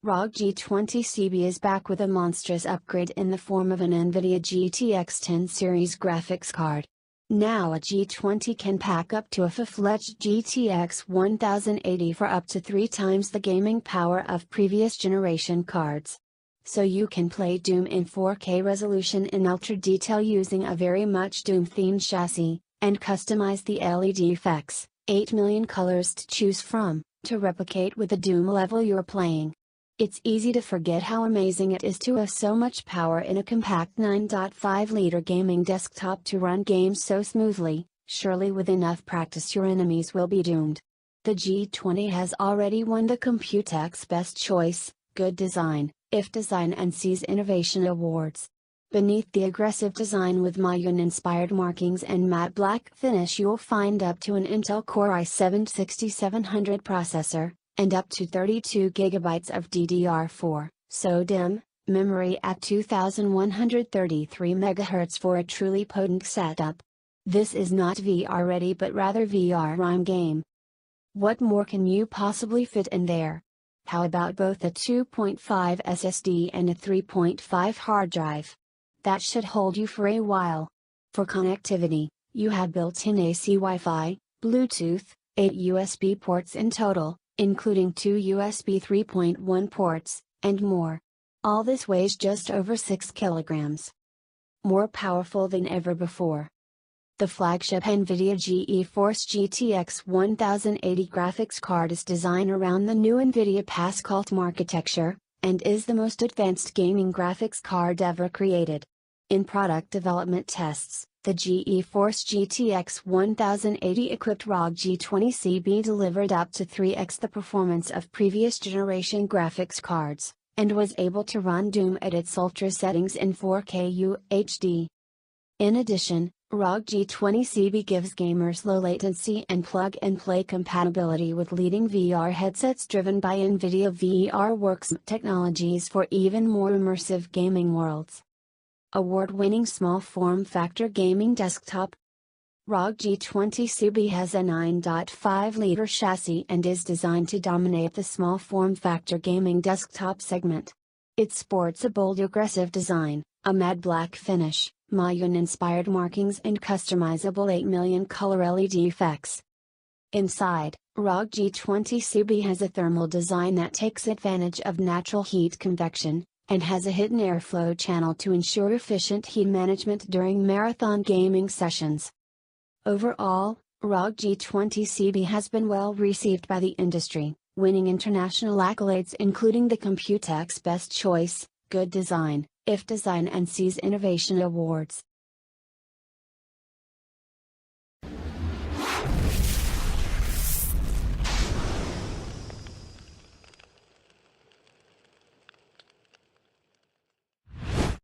Rog G20Cb is back with a monstrous upgrade in the form of an NVIDIA GTX 10 series graphics card. Now a G20 can pack up to a full-fledged GTX 1080 for up to 3 times the gaming power of previous generation cards. So you can play Doom in 4K resolution in ultra detail using a very much Doom-themed chassis, and customize the LED effects, 8 million colors to choose from, to replicate with the Doom level you're playing. It's easy to forget how amazing it is to have so much power in a compact 9.5-liter gaming desktop to run games so smoothly. Surely with enough practice your enemies will be doomed. The G20 has already won the Computex Best Choice, Good Design, IF Design and C's Innovation Awards. Beneath the aggressive design with Mayun-inspired markings and matte black finish you'll find up to an Intel Core i7-6700 processor, and up to 32 GB of DDR4, SO-DIMM, memory at 2133 MHz for a truly potent setup. This is not VR ready but rather VR rhyme game. What more can you possibly fit in there? How about both a 2.5 SSD and a 3.5 hard drive? That should hold you for a while. For connectivity, you have built-in AC Wi-Fi, Bluetooth, 8 USB ports in total, including 2 USB 3.1 ports, and more. All this weighs just over 6 kilograms. More powerful than ever before. The flagship NVIDIA GeForce GTX 1080 graphics card is designed around the new NVIDIA Pascal architecture, and is the most advanced gaming graphics card ever created. In product development tests, the GeForce GTX 1080 equipped Rog G20Cb delivered up to 3x the performance of previous generation graphics cards, and was able to run Doom at its ultra settings in 4K UHD. In addition, Rog G20Cb gives gamers low latency and plug-and-play compatibility with leading VR headsets driven by NVIDIA VRWorks technologies for even more immersive gaming worlds. Award-winning small form factor gaming desktop. Rog G20Cb has a 9.5-liter chassis and is designed to dominate the small form factor gaming desktop segment. It sports a bold aggressive design, a matte black finish, Mayun-inspired markings and customizable 8 million color LED effects. Inside, Rog G20Cb has a thermal design that takes advantage of natural heat convection, and has a hidden airflow channel to ensure efficient heat management during marathon gaming sessions. Overall, Rog G20Cb has been well received by the industry, winning international accolades including the Computex Best Choice, Good Design, IF Design and C's Innovation Awards.